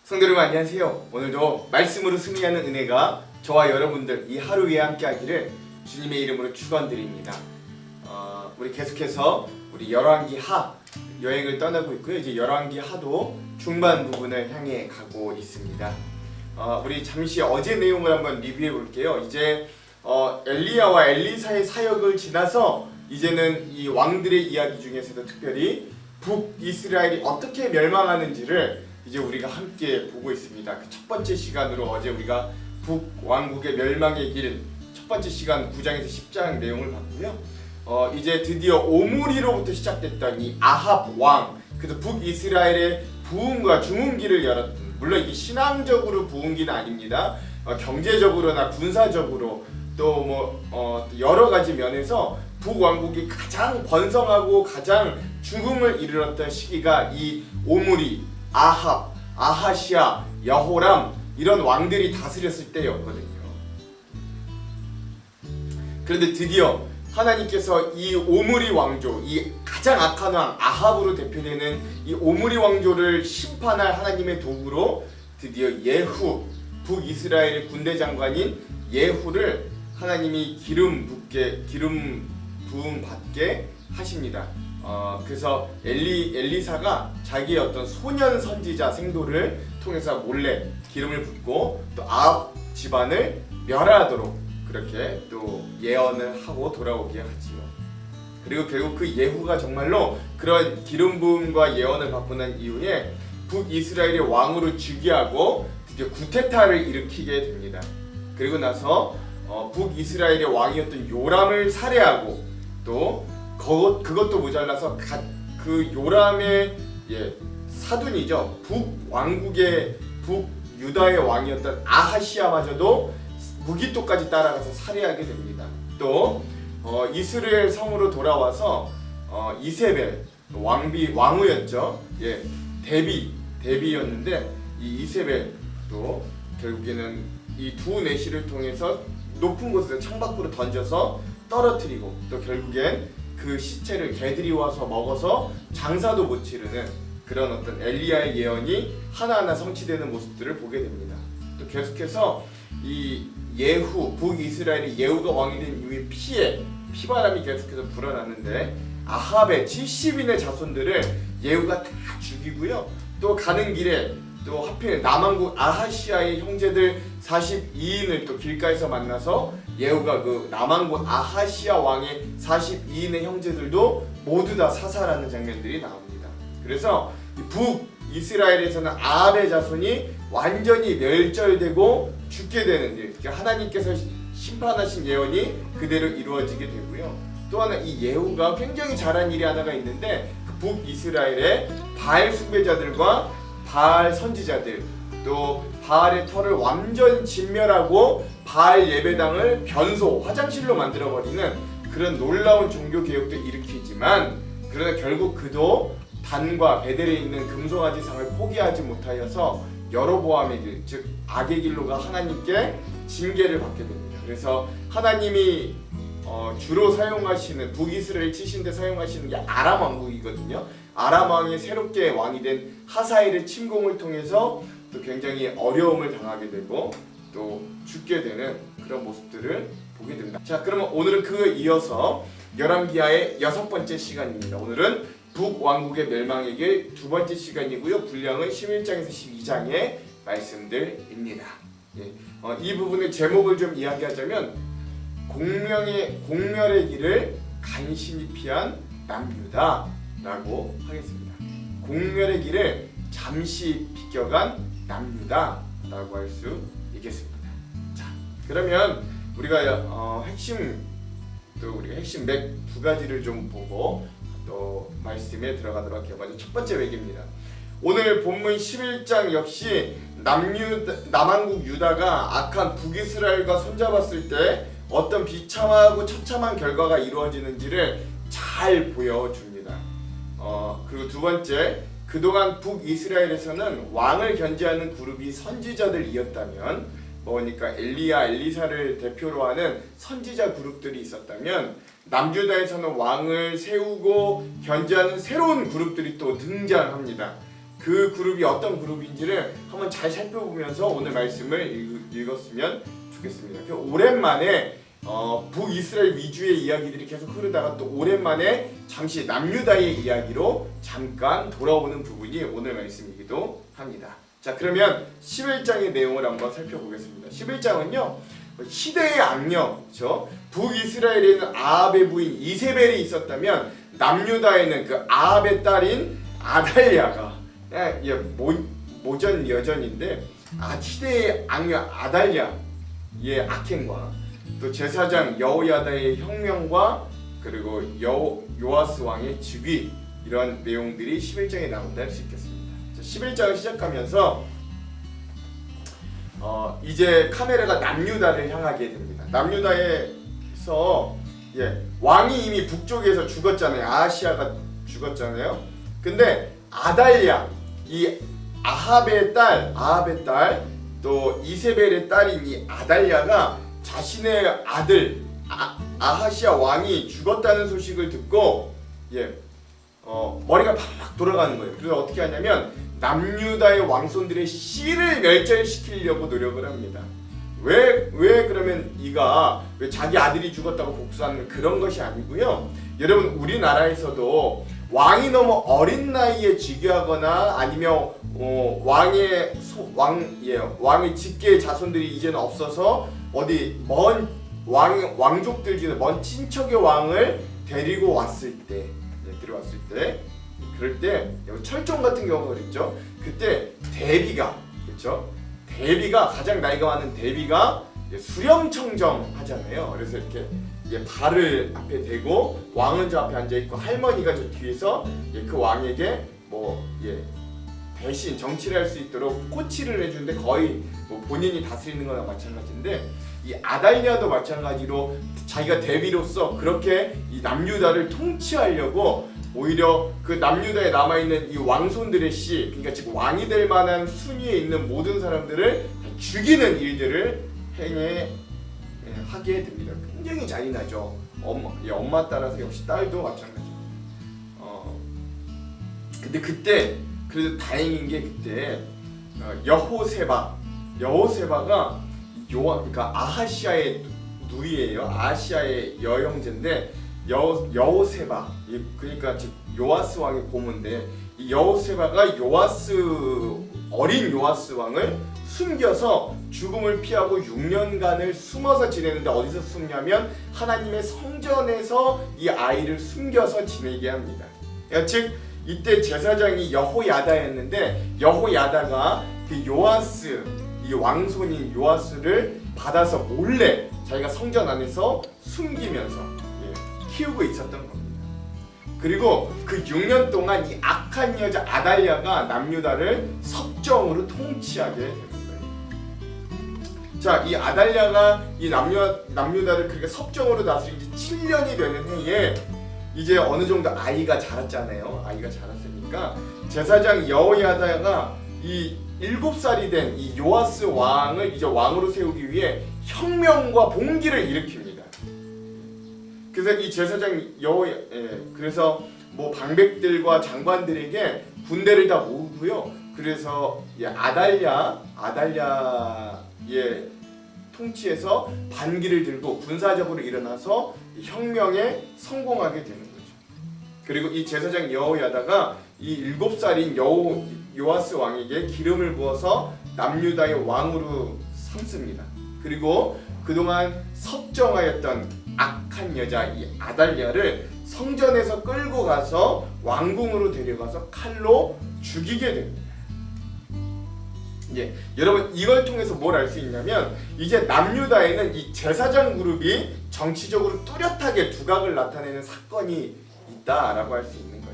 성도 여러분 안녕하세요. 오늘도 말씀으로 승리하는 은혜가 저와 여러분들 이 하루 위에 함께 하기를 주님의 이름으로 축원드립니다. 우리 계속해서 우리 열왕기 하 여행을 떠나고 있고요. 이제 열왕기 하도 중반 부분을 향해 가고 있습니다. 우리 잠시 어제 내용을 한번 리뷰해 볼게요. 이제 엘리야와 엘리사의 사역을 지나서 이제는 이 왕들의 이야기 중에서도 특별히 북이스라엘이 어떻게 멸망하는지를 이제 우리가 함께 보고 있습니다. 그 첫 번째 시간으로 어제 우리가 북왕국의 멸망의 길 첫 번째 시간 9장에서 10장 내용을 봤고요. 이제 드디어 오므리로부터 시작됐던 이 아합 왕, 그래서 북이스라엘의 부흥과 중흥기를 열었던, 물론 이게 신앙적으로 부흥기는 아닙니다. 경제적으로나 군사적으로 또 여러 가지 면에서 북왕국이 가장 번성하고 가장 죽음을 이르렀던 시기가 이 오므리, 아합, 아하시아, 여호람 이런 왕들이 다스렸을 때였거든요. 그런데 드디어 하나님께서 이 오므리 왕조, 이 가장 악한 왕 아합으로 대표되는 이 오므리 왕조를 심판할 하나님의 도구로 드디어 예후, 북이스라엘의 군대 장관인 예후를 하나님이 기름 부음 받게 하십니다. 그래서 엘리사가 자기의 어떤 소년 선지자 생도를 통해서 몰래 기름을 붓고 또 아합 집안을 멸하도록 그렇게 또 예언을 하고 돌아오게 하지요. 그리고 결국 그 예후가 정말로 그런 기름 부음과 예언을 받고 난 이후에 북이스라엘의 왕으로 즉위하고 드디어 구테타를 일으키게 됩니다. 그리고 나서 북이스라엘의 왕이었던 요람을 살해하고 또 그것도 모자라서 그 요람의 사둔이죠. 북왕국의 북유다의 왕이었던 아하시아마저도 무기토까지 따라가서 살해하게 됩니다. 또 이스라엘 성으로 돌아와서 이세벨 왕후였죠. 데비였는데 이 이세벨 또 결국에는 이 두 내시를 통해서 높은 곳에서 창밖으로 던져서 떨어뜨리고 또 결국엔 그 시체를 개들이 와서 먹어서 장사도 못 치르는 그런 어떤 엘리야의 예언이 하나하나 성취되는 모습들을 보게 됩니다. 또 계속해서 이 예후, 북이스라엘의 예후가 왕이 된 이후에 피바람이 계속해서 불어나는데 아합의 70인의 자손들을 예후가 다 죽이고요. 또 가는 길에 또 하필 남왕국 아하시아의 형제들 42인을 또 길가에서 만나서 예후가 그 남왕국 아하시아 왕의 42인의 형제들도 모두 다 사살하는 장면들이 나옵니다. 그래서 북이스라엘에서는 아합의 자손이 완전히 멸절되고 죽게 되는 일, 그러니까 하나님께서 심판하신 예언이 그대로 이루어지게 되고요. 또 하나 이 예후가 굉장히 잘한 일이 하나가 있는데 그 북이스라엘의 바알 숭배자들과 바알 선지자들 또 바알의 터를 완전 진멸하고 바알 예배당을 변소, 화장실로 만들어버리는 그런 놀라운 종교 개혁도 일으키지만 그러나 결국 그도 단과 베델에 있는 금송아지상을 포기하지 못하여서 여로보암의 길, 즉 악의 길로가 하나님께 징계를 받게 됩니다. 그래서 하나님이 주로 사용하시는 북이스라엘 치신데 사용하시는 게 아람 왕국이거든요. 아람 왕이 새롭게 왕이 된 하사엘의 침공을 통해서 또 굉장히 어려움을 당하게 되고 또 죽게 되는 그런 모습들을 보게 됩니다. 자, 그러면 오늘은 그에 이어서 열왕기하의 6번째 시간입니다. 오늘은 북왕국의 멸망의 길 2번째 시간이고요. 분량은 11장에서 12장의 말씀들입니다. 이 부분의 제목을 좀 이야기하자면 공멸의 길을 간신히 피한 남유다라고 하겠습니다. 공멸의 길을 잠시 비껴간 남유다라고 할 수 있겠습니다. 자, 그러면 우리가 핵심 맥 두 가지를 좀 보고 또 말씀에 들어가도록 해요. 먼저 첫 번째 맥입니다. 오늘 본문 11장 역시 남왕국 유다가 악한 북이스라엘과 손잡았을 때 어떤 비참하고 처참한 결과가 이루어지는지를 잘 보여줍니다. 그리고 두 번째, 그동안 북이스라엘에서는 왕을 견제하는 그룹이 선지자들이었다면, 그러니까 엘리야, 엘리사를 대표로 하는 선지자 그룹들이 있었다면, 남유다에서는 왕을 세우고 견제하는 새로운 그룹들이 또 등장합니다. 그 그룹이 어떤 그룹인지를 한번 잘 살펴보면서 오늘 말씀을 읽었으면 좋겠습니다. 오랜만에 북이스라엘 위주의 이야기들이 계속 흐르다가 또 오랜만에 잠시 남유다의 이야기로 잠깐 돌아오는 부분이 오늘 말씀이기도 합니다. 자, 그러면 11장의 내용을 한번 살펴보겠습니다. 11장은요 시대의 악령, 그렇죠? 북이스라엘에는 아합의 부인 이세벨이 있었다면 남유다에는 그 아합의 딸인 아달랴가, 모전 여전인데 시대의 악령 아달랴의 악행과 또 제사장 여호야다의 혁명과 그리고 요아스 왕의 즉위, 이런 내용들이 11장에 나온다 할 수 있겠습니다. 자, 11장을 시작하면서 이제 카메라가 남유다를 향하게 됩니다. 남유다에서 왕이 이미 북쪽에서 죽었잖아요. 아하시아가 죽었잖아요. 근데 아달랴, 이 아합의 딸 또 이세벨의 딸인 이 아달랴가 자신의 아들 아하시아 왕이 죽었다는 소식을 듣고 머리가 팍 돌아가는 거예요. 그래서 어떻게 하냐면 남유다의 왕손들의 씨를 멸절시키려고 노력을 합니다. 왜 그러면 왜 자기 아들이 죽었다고 복수하는 그런 것이 아니고요. 여러분, 우리나라에서도 왕이 너무 어린 나이에 즉위하거나 아니면 왕의 직계의 자손들이 이제는 없어서 어디 먼 왕족들 중에 먼 친척의 왕을 데리고 왔을 때, 그럴 때 철종 같은 경우가 그랬죠. 그때 대비가, 그렇죠? 대비가 가장 나이가 많은 대비가 수령청정 하잖아요. 그래서 이렇게 발을 앞에 대고 왕은 저 앞에 앉아 있고 할머니가 저 뒤에서 그 왕에게 대신 정치를 할 수 있도록 코치를 해주는데 거의 본인이 다스리는 거나 마찬가지인데, 이 아달랴도 마찬가지로 자기가 대비로서 그렇게 이 남유다를 통치하려고 오히려 그 남유다에 남아있는 이 왕손들의 씨, 그러니까 지금 왕이 될 만한 순위에 있는 모든 사람들을 죽이는 일들을 하게 됩니다. 굉장히 잔인하죠. 엄마 따라서 역시 딸도 마찬가지입니다. 근데 그때 그래도 다행인 게 그때 여호세바가 그러니까 아하시아의 누이예요. 아하시아의 여형제인데 여호세바, 그러니까 즉 요아스 왕의 고모인데, 이 여호세바가 어린 요아스 왕을 숨겨서 죽음을 피하고 6년간을 숨어서 지내는데, 어디서 숨냐면 하나님의 성전에서 이 아이를 숨겨서 지내게 합니다. 그러니까 즉 이때 제사장이 여호야다였는데, 여호야다가 그 요아스, 이 왕손인 요아스를 받아서 몰래 자기가 성전 안에서 숨기면서 키우고 있었던 겁니다. 그리고 그 6년 동안 이 악한 여자 아달랴가 남유다를 섭정으로 통치하게 되는 거예요. 자, 이 아달랴가 이 남유다를 그렇게 섭정으로 다스린 지 7년이 되는 해에 이제 어느 정도 아이가 자랐잖아요. 아이가 자랐으니까 제사장 여호야다가 이 7살이 된 이 요아스 왕을 이제 왕으로 세우기 위해 혁명과 봉기를 일으킵니다. 그래서 이 제사장 그래서 방백들과 장관들에게 군대를 다 모으고요. 그래서 아달랴의 통치에서 반기를 들고 군사적으로 일어나서 혁명에 성공하게 되는 거죠. 그리고 이 제사장 여호야다가 이 7살인 요아스 왕에게 기름을 부어서 남유다의 왕으로 삼습니다. 그리고 그동안 섭정하였던 악한 여자 이 아달랴를 성전에서 끌고 가서 왕궁으로 데려가서 칼로 죽이게 됩니다. 여러분, 이걸 통해서 뭘 알 수 있냐면 이제 남유다에는 이 제사장 그룹이 정치적으로 뚜렷하게 두각을 나타내는 사건이 있다라고 할 수 있는 거죠.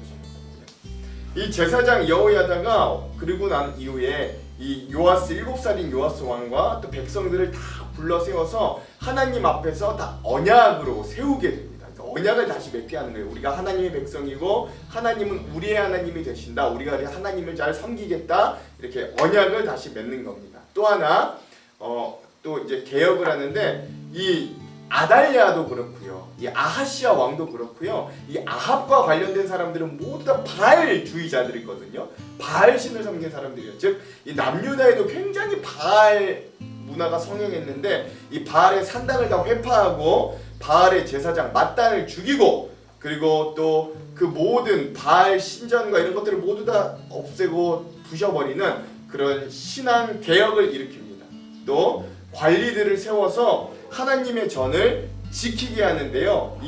이 제사장 여호야다가 그리고 난 이후에 이 7살인 요아스 왕과 또 백성들을 다 불러 세워서 하나님 앞에서 다 언약으로 세우게 됩니다. 그러니까 언약을 다시 맺게 하는 거예요. 우리가 하나님의 백성이고 하나님은 우리의 하나님이 되신다. 우리가 하나님을 잘 섬기겠다. 이렇게 언약을 다시 맺는 겁니다. 또 하나 또 이제 개혁을 하는데 이 아달랴도 그렇고요, 이 아하시아 왕도 그렇고요, 이 아합과 관련된 사람들은 모두 다 바알주의자들이거든요. 바알 신을 섬긴 사람들이에요. 즉 이 남유다에도 굉장히 바알 문화가 성행했는데, 이 바알의 산당을 다 회파하고 바알의 제사장 맏단을 죽이고, 그리고 또 그 모든 바알 신전과 이런 것들을 모두 다 없애고 부셔버리는 그런 신앙 개혁을 일으킵니다. 또 관리들을 세워서 하나님의 전을 지키게 하는데요.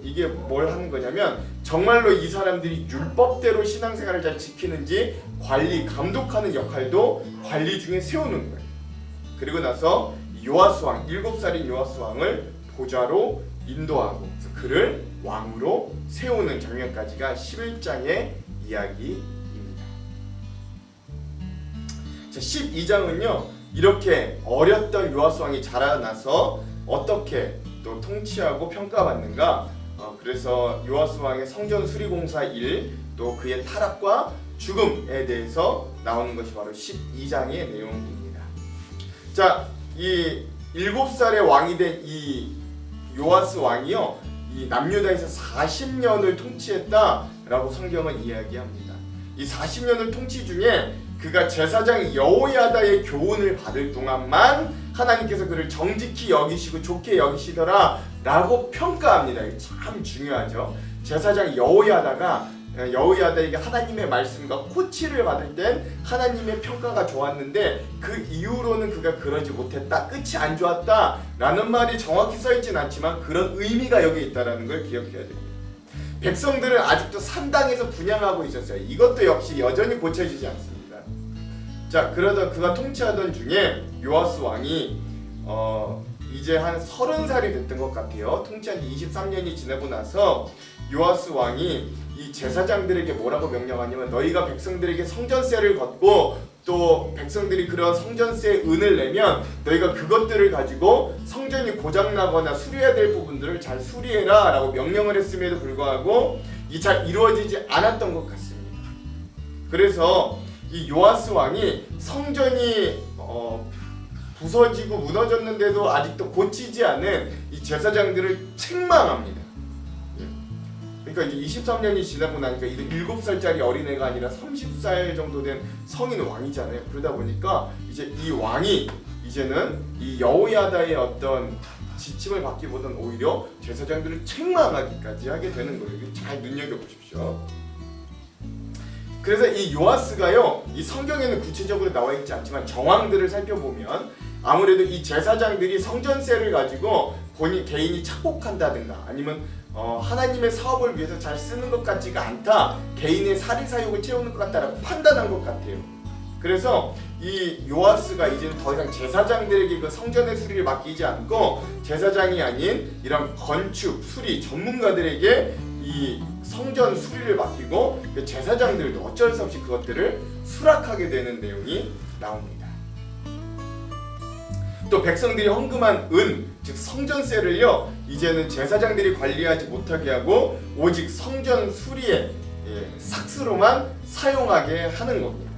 이게 뭘 하는 거냐면, 정말로 이 사람들이 율법대로 신앙생활을 잘 지키는지 관리, 감독하는 역할도 관리 중에 세우는 거예요. 그리고 나서 요아스 왕, 7살인 요아스 왕을 보좌로 인도하고 그를 왕으로 세우는 장면까지가 11장의 이야기입니다. 자, 12장은요, 이렇게 어렸던 요아스 왕이 자라나서 어떻게 또 통치하고 평가받는가, 그래서 요아스 왕의 성전 수리공사 일, 또 그의 타락과 죽음에 대해서 나오는 것이 바로 12장의 내용입니다. 자, 이 7살의 왕이 된 이 요아스 왕이요, 이 남유다에서 40년을 통치했다라고 성경은 이야기합니다. 이 40년을 통치 중에 그가 제사장 여호야다의 교훈을 받을 동안만 하나님께서 그를 정직히 여기시고 좋게 여기시더라 라고 평가합니다. 이게 참 중요하죠. 제사장 여호야다에게 하나님의 말씀과 코치를 받을 땐 하나님의 평가가 좋았는데, 그 이후로는 그가 그러지 못했다, 끝이 안 좋았다 라는 말이 정확히 써있진 않지만 그런 의미가 여기 있다는 걸 기억해야 됩니다. 백성들은 아직도 산당에서 분향하고 있었어요. 이것도 역시 여전히 고쳐지지 않습니다. 자, 그러다 그가 통치하던 중에 요아스 왕이 이제 한 30살이 됐던 것 같아요. 통치한 지 23년이 지나고 나서 요아스 왕이 이 제사장들에게 뭐라고 명령하냐면, 너희가 백성들에게 성전세를 걷고 또 백성들이 그런 성전세에 은을 내면 너희가 그것들을 가지고 성전이 고장나거나 수리해야 될 부분들을 잘 수리해라 라고 명령을 했음에도 불구하고 이 잘 이루어지지 않았던 것 같습니다. 그래서 이 요아스 왕이 성전이 부서지고 무너졌는데도 아직도 고치지 않은 이 제사장들을 책망합니다. 그러니까 이제 23년이 지나고 나니까 이제 7살짜리 어린애가 아니라 30살 정도 된 성인 왕이잖아요. 그러다 보니까 이제 이 왕이 이제는 이 여호야다의 어떤 지침을 받기보다는 오히려 제사장들을 책망하기까지 하게 되는 거예요. 잘 눈여겨보십시오. 그래서 이 요아스가요, 이 성경에는 구체적으로 나와 있지 않지만 정황들을 살펴보면 아무래도 이 제사장들이 성전세를 가지고 개인이 착복한다든가 아니면 하나님의 사업을 위해서 잘 쓰는 것 같지가 않다, 개인의 사리사욕을 채우는 것 같다라고 판단한 것 같아요. 그래서 이 요아스가 이제는 더 이상 제사장들에게 그 성전의 수리를 맡기지 않고 제사장이 아닌 이런 건축, 수리 전문가들에게 이 성전 수리를 맡기고 제사장들도 어쩔 수 없이 그것들을 수락하게 되는 내용이 나옵니다. 또 백성들이 헌금한 은, 즉 성전세를요, 이제는 제사장들이 관리하지 못하게 하고 오직 성전 수리에 삭스로만 사용하게 하는 겁니다.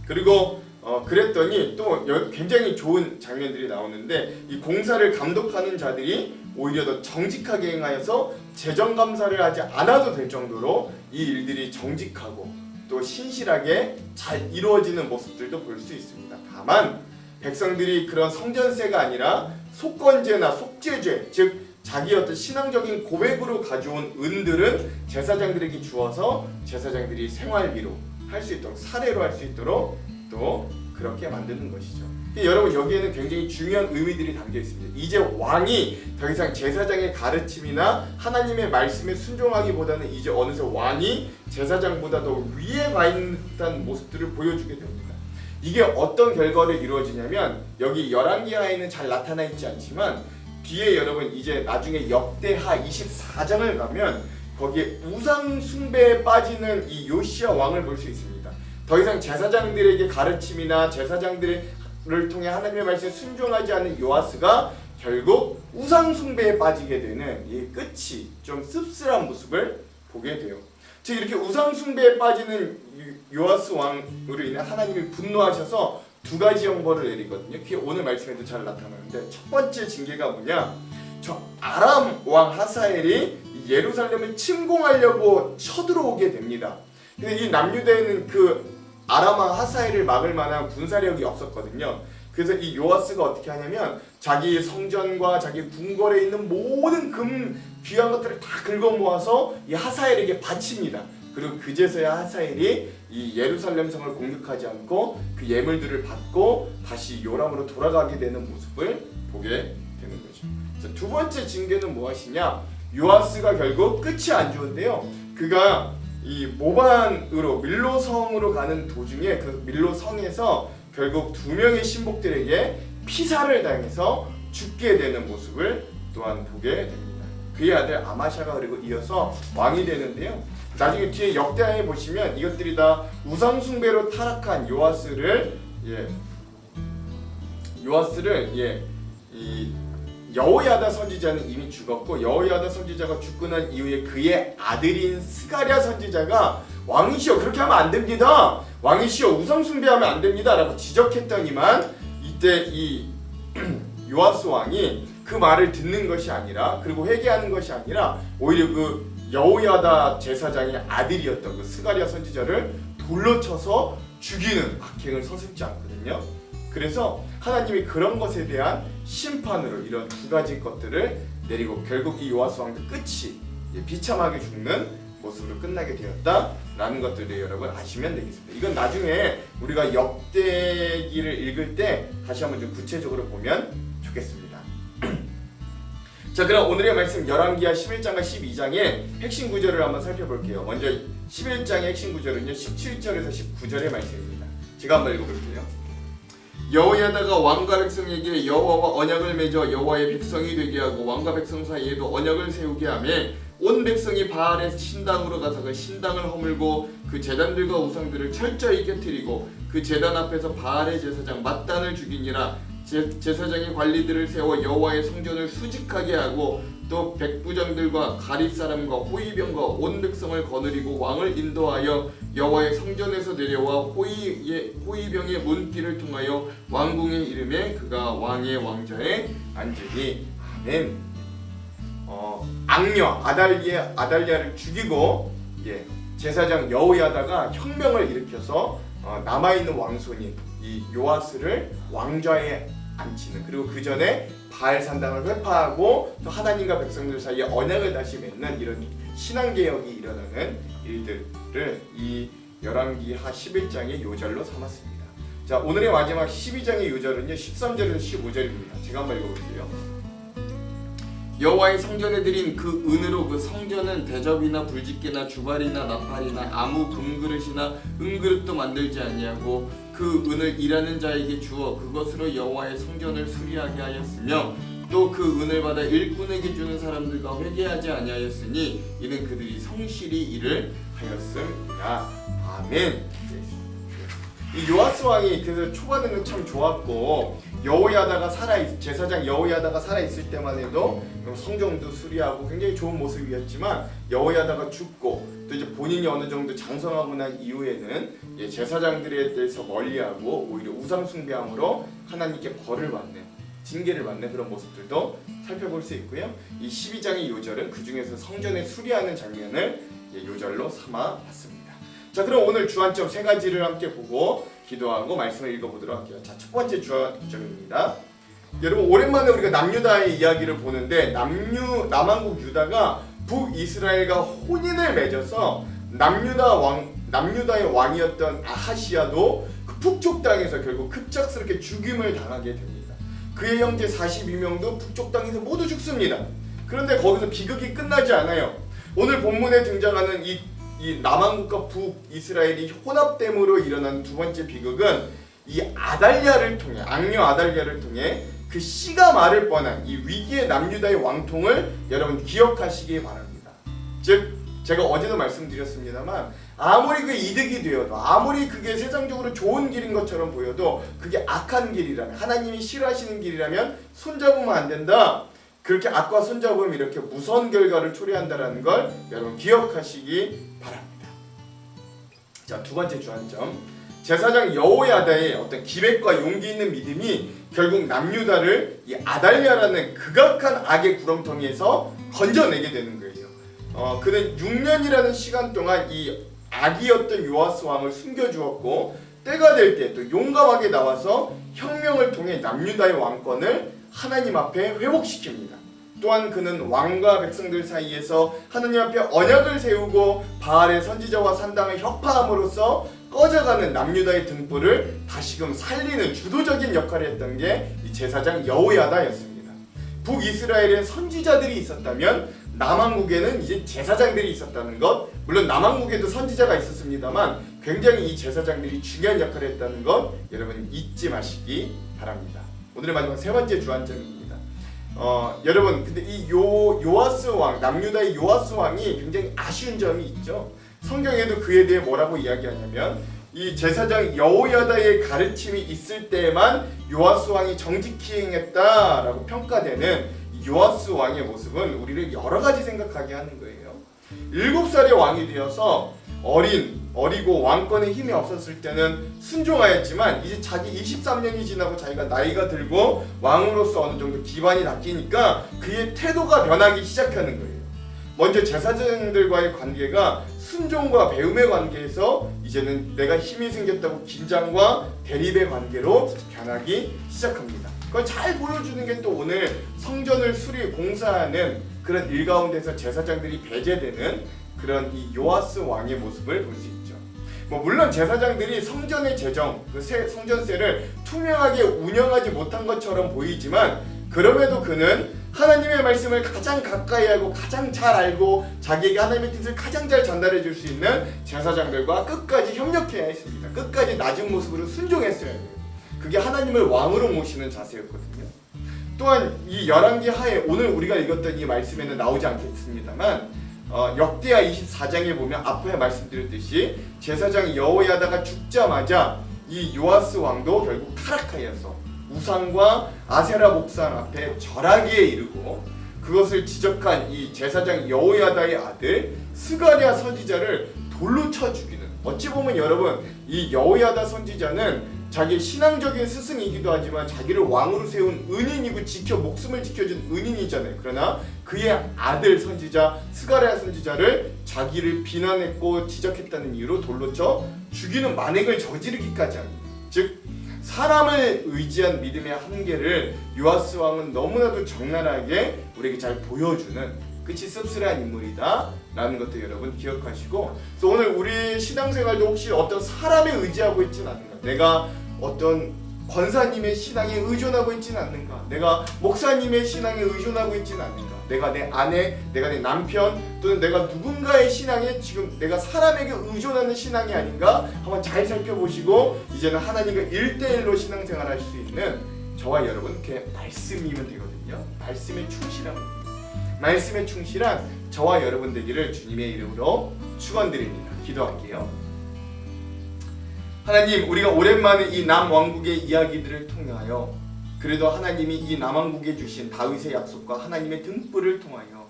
그리고 그랬더니 또 굉장히 좋은 장면들이 나오는데, 이 공사를 감독하는 자들이 오히려 더 정직하게 행하여서 재정감사를 하지 않아도 될 정도로 이 일들이 정직하고 또 신실하게 잘 이루어지는 모습들도 볼 수 있습니다. 다만 백성들이 그런 성전세가 아니라 속건제나 속죄죄, 즉 자기 어떤 신앙적인 고백으로 가져온 은들은 제사장들에게 주어서 제사장들이 생활비로 할 수 있도록, 사례로 할 수 있도록 또 그렇게 만드는 것이죠. 여러분, 여기에는 굉장히 중요한 의미들이 담겨 있습니다. 이제 왕이 더 이상 제사장의 가르침이나 하나님의 말씀에 순종하기보다는 이제 어느새 왕이 제사장보다 더 위에 가 있는 모습들을 보여주게 됩니다. 이게 어떤 결과로 이루어지냐면, 여기 열왕기하에는 잘 나타나 있지 않지만 뒤에 여러분 이제 나중에 역대하 24장을 가면 거기에 우상 숭배에 빠지는 이 요시야 왕을 볼 수 있습니다. 더 이상 제사장들에게 가르침이나 제사장들을 통해 하나님의 말씀에 순종하지 않는 요아스가 결국 우상 숭배에 빠지게 되는 이 끝이 좀 씁쓸한 모습을 보게 돼요. 즉 이렇게 우상 숭배에 빠지는 요아스 왕으로 인해 하나님이 분노하셔서 두 가지 형벌을 내리거든요. 그게 오늘 말씀에도 잘 나타나는데, 첫 번째 징계가 뭐냐? 저 아람 왕 하사엘이 예루살렘을 침공하려고 쳐들어오게 됩니다. 근데 이 남유다에는 그 아람 왕 하사엘을 막을 만한 군사력이 없었거든요. 그래서 이 요아스가 어떻게 하냐면 자기 성전과 자기 궁궐에 있는 모든 금 귀한 것들을 다 긁어 모아서 이 하사엘에게 바칩니다. 그리고 그제서야 하사엘이 이 예루살렘 성을 공격하지 않고 그 예물들을 받고 다시 요람으로 돌아가게 되는 모습을 보게 되는 거죠. 자, 두 번째 징계는 무엇이냐? 요아스가 결국 끝이 안 좋은데요. 그가 이 모반으로 밀로성으로 가는 도중에 그 밀로성에서 결국 두 명의 신복들에게 피살을 당해서 죽게 되는 모습을 또한 보게 됩니다. 그의 아들 아마샤가 그리고 이어서 왕이 되는데요. 나중에 뒤에 역대하에 보시면 이것들이 다 우상 숭배로 타락한 요아스를 이 여호야다 선지자는 이미 죽었고 여호야다 선지자가 죽고 난 이후에 그의 아들인 스가랴 선지자가 왕이시여 그렇게 하면 안 됩니다. 왕이시여 우상 숭배하면 안 됩니다. 라고 지적했더니만 이때 이 요아스 왕이 그 말을 듣는 것이 아니라 그리고 회개하는 것이 아니라 오히려 그 여호야다 제사장의 아들이었던 그 스가랴 선지자를 돌로 쳐서 죽이는 악행을 서슴지 않거든요. 그래서 하나님이 그런 것에 대한 심판으로 이런 두 가지 것들을 내리고 결국 이 요아스 왕도 끝이 비참하게 죽는 모습으로 끝나게 되었다라는 것들을 여러분 아시면 되겠습니다. 이건 나중에 우리가 역대기를 읽을 때 다시 한번 좀 구체적으로 보면 좋겠습니다. 자, 그럼 오늘의 말씀 열왕기하 11장과 12장의 핵심 구절을 한번 살펴볼게요. 먼저 11장의 핵심 구절은요 17절에서 19절의 말씀입니다. 제가 한번 읽어볼게요. 여호야다가 왕과 백성에게 여호와와 언약을 맺어 여호와의 백성이 되게 하고 왕과 백성 사이에도 언약을 세우게 하며 온 백성이 바알의 신당으로 가서 그 신당을 허물고 그 제단들과 우상들을 철저히 깨뜨리고 그 제단 앞에서 바알의 제사장 맏단을 죽이니라. 제사장이 관리들을 세워 여호와의 성전을 수직하게 하고 또 백부장들과 가릿 사람과 호위병과 온 백성을 거느리고 왕을 인도하여 여호와의 성전에서 내려와 호위병의 문길을 통하여 왕궁에 이르매 그가 왕의 왕좌에 앉으니. 아멘. 악녀 아달랴를 죽이고 제사장 여호야다가 혁명을 일으켜서 남아있는 왕손인 이 요아스를 왕좌에 앉히는, 그리고 그 전에 바알 산당을 회파하고 또 하나님과 백성들 사이에 언약을 다시 맺는 이런 신앙 개혁이 일어나는 일들을 이 열왕기하 11장의 요절로 삼았습니다. 자, 오늘의 마지막 12장의 요절은요 13절에서 15절입니다. 제가 한번 읽어볼게요. 여호와의 성전에 드린 그 은으로 그 성전은 대접이나 불집게나 주발이나 나팔이나 아무 금그릇이나 은그릇도 만들지 아니하고 그 은을 일하는 자에게 주어 그것으로 여호와의 성전을 수리하게 하였으며 또 그 은을 받아 일꾼에게 주는 사람들과 회개하지 아니하였으니 이는 그들이 성실히 일을 하였음이라. 아멘. 이 요아스 왕이 그래서 초반에는 참 좋았고 여호야다가 제사장 여호야다가 살아 있을 때만 해도 성전도 수리하고 굉장히 좋은 모습이었지만 여호야다가 죽고 또 이제 본인이 어느 정도 장성하고 난 이후에는 제사장들에 대해서 멀리하고 오히려 우상 숭배함으로 하나님께 벌을 받는, 징계를 받는 그런 모습들도 살펴볼 수 있고요. 이 12장의 요절은 그 중에서 성전을 수리하는 장면을 요절로 삼아봤습니다. 자, 그럼 오늘 주안점 세 가지를 함께 보고 기도하고 말씀을 읽어보도록 할게요. 자, 첫 번째 주안점입니다. 여러분 오랜만에 우리가 남유다의 이야기를 보는데 남왕국 유다가 북이스라엘과 혼인을 맺어서 남유다의 왕이었던 아하시야도 그 북쪽 땅에서 결국 급작스럽게 죽임을 당하게 됩니다. 그의 형제 42명도 북쪽 땅에서 모두 죽습니다. 그런데 거기서 비극이 끝나지 않아요. 오늘 본문에 등장하는 이 남왕국과 북이스라엘이 혼합됨으로 일어난 두 번째 비극은 이 아달랴를 통해, 악녀 아달랴를 통해 그 씨가 마를 뻔한 이 위기의 남유다의 왕통을 여러분 기억하시기 바랍니다. 즉 제가 어제도 말씀드렸습니다만 아무리 그 이득이 되어도 아무리 그게 세상적으로 좋은 길인 것처럼 보여도 그게 악한 길이라면, 하나님이 싫어하시는 길이라면 손잡으면 안 된다. 그렇게 악과 손잡으면 이렇게 무서운 결과를 초래한다는 걸 여러분 기억하시기 바랍니다. 자, 두 번째 주안점, 제사장 여호야다의 어떤 기백과 용기 있는 믿음이 결국 남유다를 이 아달랴라는 극악한 악의 구렁텅이에서 건져내게 되는 거예요. 그는 6년이라는 시간 동안 이 악이었던 요아스 왕을 숨겨주었고, 때가 될 때 또 용감하게 나와서 혁명을 통해 남유다의 왕권을 하나님 앞에 회복시킵니다. 또한 그는 왕과 백성들 사이에서 하나님 앞에 언약을 세우고 바알의 선지자와 산당을 혁파함으로써 꺼져가는 남유다의 등불을 다시금 살리는 주도적인 역할을 했던 게 이 제사장 여호야다였습니다. 북이스라엘엔 선지자들이 있었다면 남왕국에는 이제 제사장들이 있었다는 것, 물론 남왕국에도 선지자가 있었습니다만 굉장히 이 제사장들이 중요한 역할을 했다는 것 여러분 잊지 마시기 바랍니다. 오늘의 마지막 세 번째 주안점입니다. 여러분, 근데 이 요아스 왕, 남유다의 요아스 왕이 굉장히 아쉬운 점이 있죠. 성경에도 그에 대해 뭐라고 이야기하냐면, 이 제사장 여호야다의 가르침이 있을 때만 요아스 왕이 정직히 행했다라고 평가되는 요아스 왕의 모습은 우리를 여러 가지 생각하게 하는 거예요. 7살의 왕이 되어서 어리고 왕권에 힘이 없었을 때는 순종하였지만, 이제 자기 23년이 지나고 자기가 나이가 들고 왕으로서 어느 정도 기반이 닦이니까 그의 태도가 변하기 시작하는 거예요. 먼저 제사장들과의 관계가 순종과 배움의 관계에서 이제는 내가 힘이 생겼다고 긴장과 대립의 관계로 변하기 시작합니다. 그걸 잘 보여주는 게 또 오늘 성전을 공사하는 그런 일 가운데서 제사장들이 배제되는 그런 이 요아스 왕의 모습을 볼 수 있죠. 물론 제사장들이 성전의 재정, 성전세를 투명하게 운영하지 못한 것처럼 보이지만, 그럼에도 그는 하나님의 말씀을 가장 가까이 하고 가장 잘 알고 자기에게 하나님의 뜻을 가장 잘 전달해 줄 수 있는 제사장들과 끝까지 협력해야 했습니다. 끝까지 낮은 모습으로 순종했어야 해요. 그게 하나님을 왕으로 모시는 자세였거든요. 또한 이 열왕기 하에 오늘 우리가 읽었던 이 말씀에는 나오지 않겠습니다만, 역대하 24장에 보면 앞에 말씀드렸듯이 제사장 여호야다가 죽자마자 이 요아스 왕도 결국 타락하여서 우상과 아세라 목상 앞에 절하기에 이르고, 그것을 지적한 이 제사장 여호야다의 아들 스가랴 선지자를 돌로 쳐 죽이는, 어찌 보면 여러분 이 여호야다 선지자는 자기 신앙적인 스승이기도 하지만 자기를 왕으로 세운 은인이고 목숨을 지켜준 은인이잖아요. 그러나 그의 아들 선지자 스가랴 선지자를 자기를 비난했고 지적했다는 이유로 돌로 쳐 죽이는 만행을 저지르기까지 합니다. 즉 사람을 의지한 믿음의 한계를 요아스 왕은 너무나도 적나라하게 우리에게 잘 보여주는 끝이 씁쓸한 인물이다 라는 것도 여러분 기억하시고, 그래서 오늘 우리 신앙생활도 혹시 어떤 사람에 의지하고 있지는 않는가, 내가 어떤 권사님의 신앙에 의존하고 있지는 않는가, 내가 목사님의 신앙에 의존하고 있지는 않는가, 내가 내 아내, 내가 내 남편, 또는 내가 누군가의 신앙에 지금 내가 사람에게 의존하는 신앙이 아닌가 한번 잘 살펴보시고, 이제는 하나님과 1대1로 신앙생활할 수 있는 저와 여러분, 그게 말씀이면 되거든요. 말씀에 충실한 저와 여러분 되기를 주님의 이름으로 축원드립니다. 기도할게요. 하나님, 우리가 오랜만에 이 남왕국의 이야기들을 통하여 그래도 하나님이 이 남왕국에 주신 다윗의 약속과 하나님의 등불을 통하여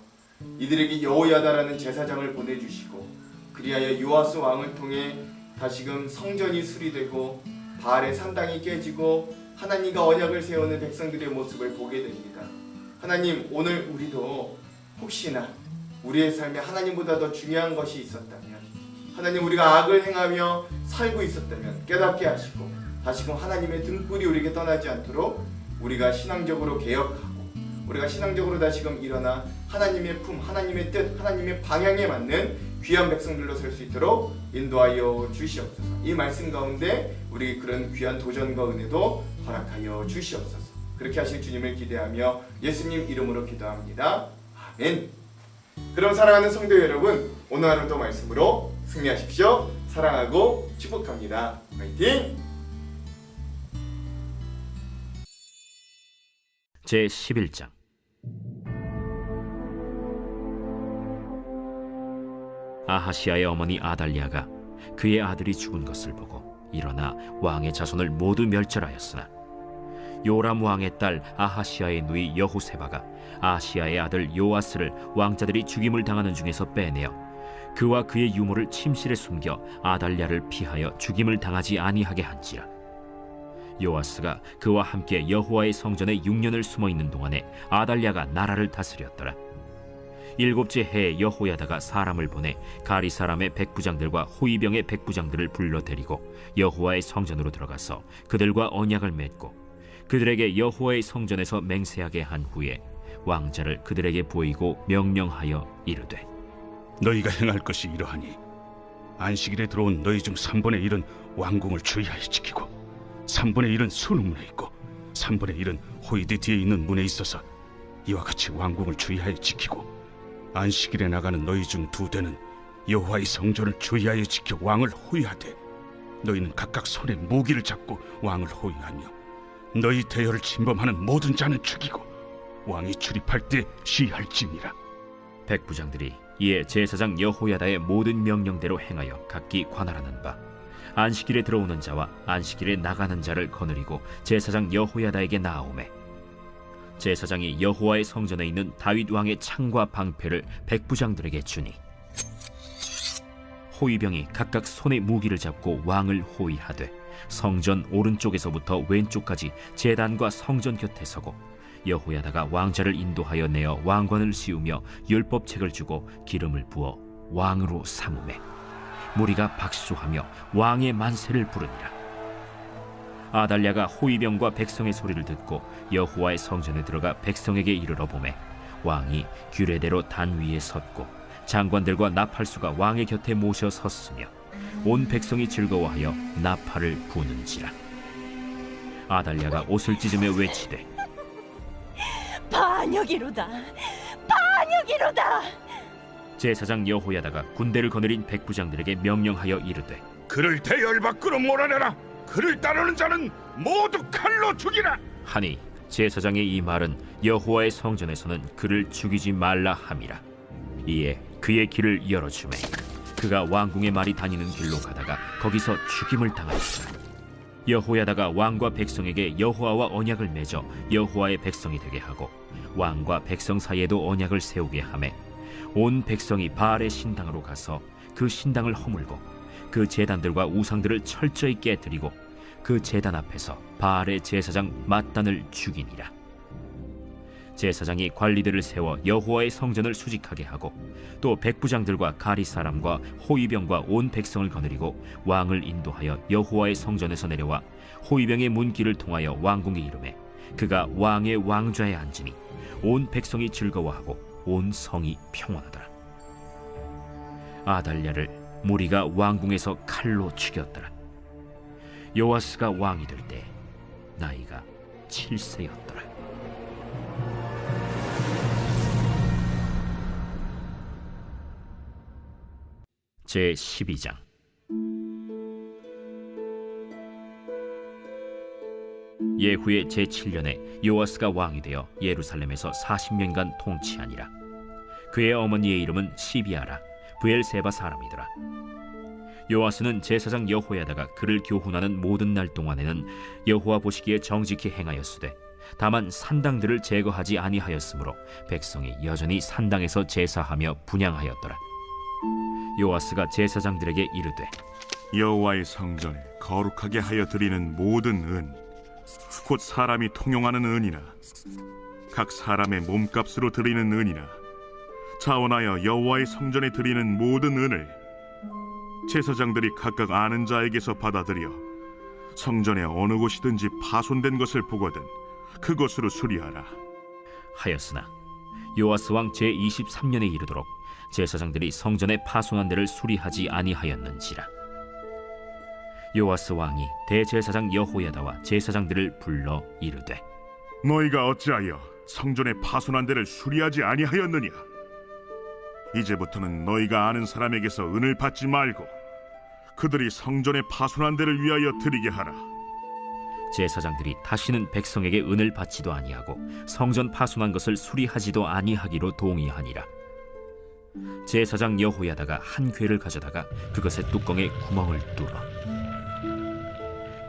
이들에게 여호야다라는 제사장을 보내주시고, 그리하여 요아스 왕을 통해 다시금 성전이 수리되고 바알의 산당이 깨지고 하나님과 언약을 세우는 백성들의 모습을 보게 됩니다. 하나님, 오늘 우리도 혹시나 우리의 삶에 하나님보다 더 중요한 것이 있었다면, 하나님 우리가 악을 행하며 살고 있었다면 깨닫게 하시고 다시금 하나님의 등불이 우리에게 떠나지 않도록 우리가 신앙적으로 개혁하고 우리가 신앙적으로 다시금 일어나 하나님의 품, 하나님의 뜻, 하나님의 방향에 맞는 귀한 백성들로 설 수 있도록 인도하여 주시옵소서. 이 말씀 가운데 우리 그런 귀한 도전과 은혜도 허락하여 주시옵소서. 그렇게 하실 주님을 기대하며 예수님 이름으로 기도합니다. 아멘. 그럼 사랑하는 성도 여러분, 오늘 하루도 말씀으로 승리하십시오. 사랑하고 축복합니다. 화이팅! 제11장 아하시아의 어머니 아달랴가 그의 아들이 죽은 것을 보고 일어나 왕의 자손을 모두 멸절하였으나 요람 왕의 딸 아하시아의 누이 여호세바가 아하시아의 아들 요아스를 왕자들이 죽임을 당하는 중에서 빼내어 그와 그의 유모를 침실에 숨겨 아달랴를 피하여 죽임을 당하지 아니하게 한지라. 요아스가 그와 함께 여호와의 성전에 6년을 숨어 있는 동안에 아달랴가 나라를 다스렸더라. 7째 해에 여호야다가 사람을 보내 가리 사람의 백부장들과 호위병의 백부장들을 불러 데리고 여호와의 성전으로 들어가서 그들과 언약을 맺고 그들에게 여호와의 성전에서 맹세하게 한 후에 왕자를 그들에게 보이고 명령하여 이르되, 너희가 행할 것이 이러하니 안식일에 들어온 너희 중 3분의 1은 왕궁을 주의하여 지키고 3분의 1은 수능문에 있고 3분의 1은 호위대 뒤에 있는 문에 있어서 이와 같이 왕궁을 주의하여 지키고 안식일에 나가는 너희 중 2대는 여호와의 성전을 주의하여 지켜 왕을 호위하되 너희는 각각 손에 무기를 잡고 왕을 호위하며 너희 대열을 침범하는 모든 자는 죽이고 왕이 출입할 때 시할지니라. 백부장들이 이에 제사장 여호야다의 모든 명령대로 행하여 각기 관할하는 바 안식일에 들어오는 자와 안식일에 나가는 자를 거느리고 제사장 여호야다에게 나아오매 제사장이 여호와의 성전에 있는 다윗 왕의 창과 방패를 백부장들에게 주니 호위병이 각각 손에 무기를 잡고 왕을 호위하되 성전 오른쪽에서부터 왼쪽까지 제단과 성전 곁에 서고 여호야다가 왕자를 인도하여 내어 왕관을 씌우며 율법책을 주고 기름을 부어 왕으로 삼으매 무리가 박수하며 왕의 만세를 부르니라. 아달랴가 호위병과 백성의 소리를 듣고 여호와의 성전에 들어가 백성에게 이르러 보매 왕이 규례대로 단 위에 섰고 장관들과 나팔수가 왕의 곁에 모셔 섰으며 온 백성이 즐거워하여 나팔을 부는지라. 아달랴가 옷을 찢으며 외치되, 반역이로다, 반역이로다. 제사장 여호야다가 군대를 거느린 백부장들에게 명령하여 이르되, 그를 대열 밖으로 몰아내라. 그를 따르는 자는 모두 칼로 죽이라. 하니 제사장의 이 말은 여호와의 성전에서는 그를 죽이지 말라 함이라. 이에 그의 길을 열어주매 그가 왕궁의 말이 다니는 길로 가다가 거기서 죽임을 당하였더라. 여호야다가 왕과 백성에게 여호와와 언약을 맺어 여호와의 백성이 되게 하고 왕과 백성 사이에도 언약을 세우게 하매 온 백성이 바알의 신당으로 가서 그 신당을 허물고 그 제단들과 우상들을 철저히 깨뜨리고 그 제단 앞에서 바알의 제사장 맏단을 죽이니라. 제사장이 관리들을 세워 여호와의 성전을 수직하게 하고 또 백부장들과 가리 사람과 호위병과 온 백성을 거느리고 왕을 인도하여 여호와의 성전에서 내려와 호위병의 문길을 통하여 왕궁에 이르매 그가 왕의 왕좌에 앉으니 온 백성이 즐거워하고 온 성이 평안하더라. 아달랴를 무리가 왕궁에서 칼로 죽였더라. 요아스가 왕이 될 때 나이가 7세였더라. 제 12장. 예후의 제 7년에 요아스가 왕이 되어 예루살렘에서 40년간 통치하니라. 그의 어머니의 이름은 시비아라 브엘세바 사람이더라. 요아스는 제사장 여호야다가 그를 교훈하는 모든 날 동안에는 여호와 보시기에 정직히 행하였으되 다만 산당들을 제거하지 아니하였으므로 백성이 여전히 산당에서 제사하며 분향하였더라. 요아스가 제사장들에게 이르되, 여호와의 성전에 거룩하게 하여 드리는 모든 은, 곧 사람이 통용하는 은이나 각 사람의 몸값으로 드리는 은이나 자원하여 여호와의 성전에 드리는 모든 은을 제사장들이 각각 아는 자에게서 받아들여 성전의 어느 곳이든지 파손된 것을 보거든 그것으로 수리하라 하였으나 요아스 왕 제 23년에 이르도록 제사장들이 성전의 파손한 데를 수리하지 아니하였는지라. 요아스 왕이 대제사장 여호야다와 제사장들을 불러 이르되, 너희가 어찌하여 성전의 파손한 데를 수리하지 아니하였느냐? 이제부터는 너희가 아는 사람에게서 은을 받지 말고 그들이 성전의 파손한 데를 위하여 드리게 하라. 제사장들이 다시는 백성에게 은을 받지도 아니하고 성전 파손한 것을 수리하지도 아니하기로 동의하니라. 제사장 여호야다가 한 궤를 가져다가 그것의 뚜껑에 구멍을 뚫어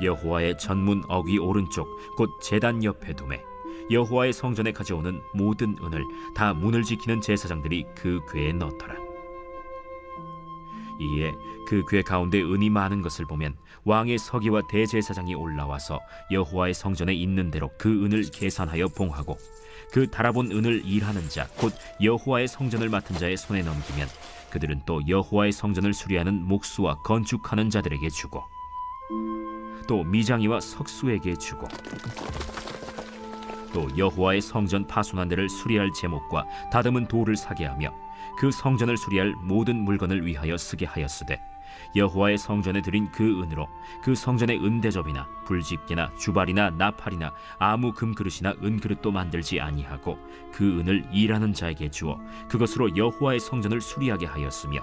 여호와의 전문 어귀 오른쪽 곧 제단 옆에 두매 여호와의 성전에 가져오는 모든 은을 다 문을 지키는 제사장들이 그 궤에 넣더라. 이에 그 궤 가운데 은이 많은 것을 보면 왕의 서기와 대제사장이 올라와서 여호와의 성전에 있는 대로 그 은을 계산하여 봉하고 그 달아본 은을 일하는 자 곧 여호와의 성전을 맡은 자의 손에 넘기면 그들은 또 여호와의 성전을 수리하는 목수와 건축하는 자들에게 주고 또 미장이와 석수에게 주고 또 여호와의 성전 파손한 데를 수리할 제목과 다듬은 돌을 사게 하며 그 성전을 수리할 모든 물건을 위하여 쓰게 하였으되 여호와의 성전에 드린 그 은으로 그 성전의 은대접이나 불집게나 주발이나 나팔이나 아무 금그릇이나 은그릇도 만들지 아니하고 그 은을 일하는 자에게 주어 그것으로 여호와의 성전을 수리하게 하였으며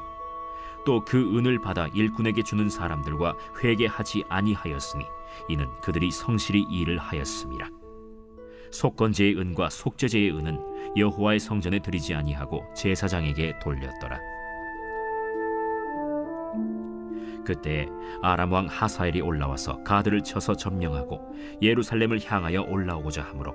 또 그 은을 받아 일꾼에게 주는 사람들과 회개하지 아니하였으니 이는 그들이 성실히 일을 하였음이라. 속건제의 은과 속죄제의 은은 여호와의 성전에 드리지 아니하고 제사장에게 돌렸더라. 그때 아람 왕 하사엘이 올라와서 가드를 쳐서 점령하고 예루살렘을 향하여 올라오고자 하므로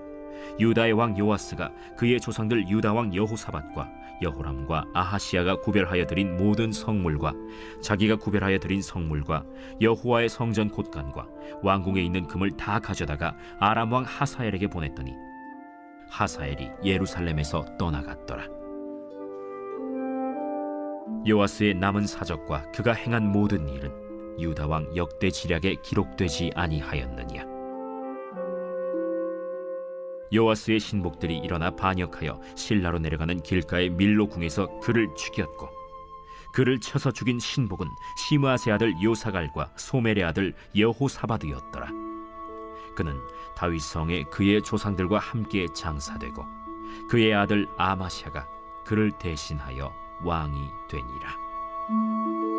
유다의 왕 요아스가 그의 조상들 유다 왕 여호사밧과 여호람과 아하시야가 구별하여 드린 모든 성물과 자기가 구별하여 드린 성물과 여호와의 성전 곳간과 왕궁에 있는 금을 다 가져다가 아람 왕 하사엘에게 보냈더니 하사엘이 예루살렘에서 떠나갔더라. 요아스의 남은 사적과 그가 행한 모든 일은 유다 왕 역대 지략에 기록되지 아니하였느냐. 요아스의 신복들이 일어나 반역하여 실라로 내려가는 길가의 밀로 궁에서 그를 죽였고 그를 쳐서 죽인 신복은 시므아스의 아들 요사갈과 소멜의 아들 여호사밧이었더라. 그는 다윗 성에 그의 조상들과 함께 장사되고 그의 아들 아마샤가 그를 대신하여 왕이 되니라.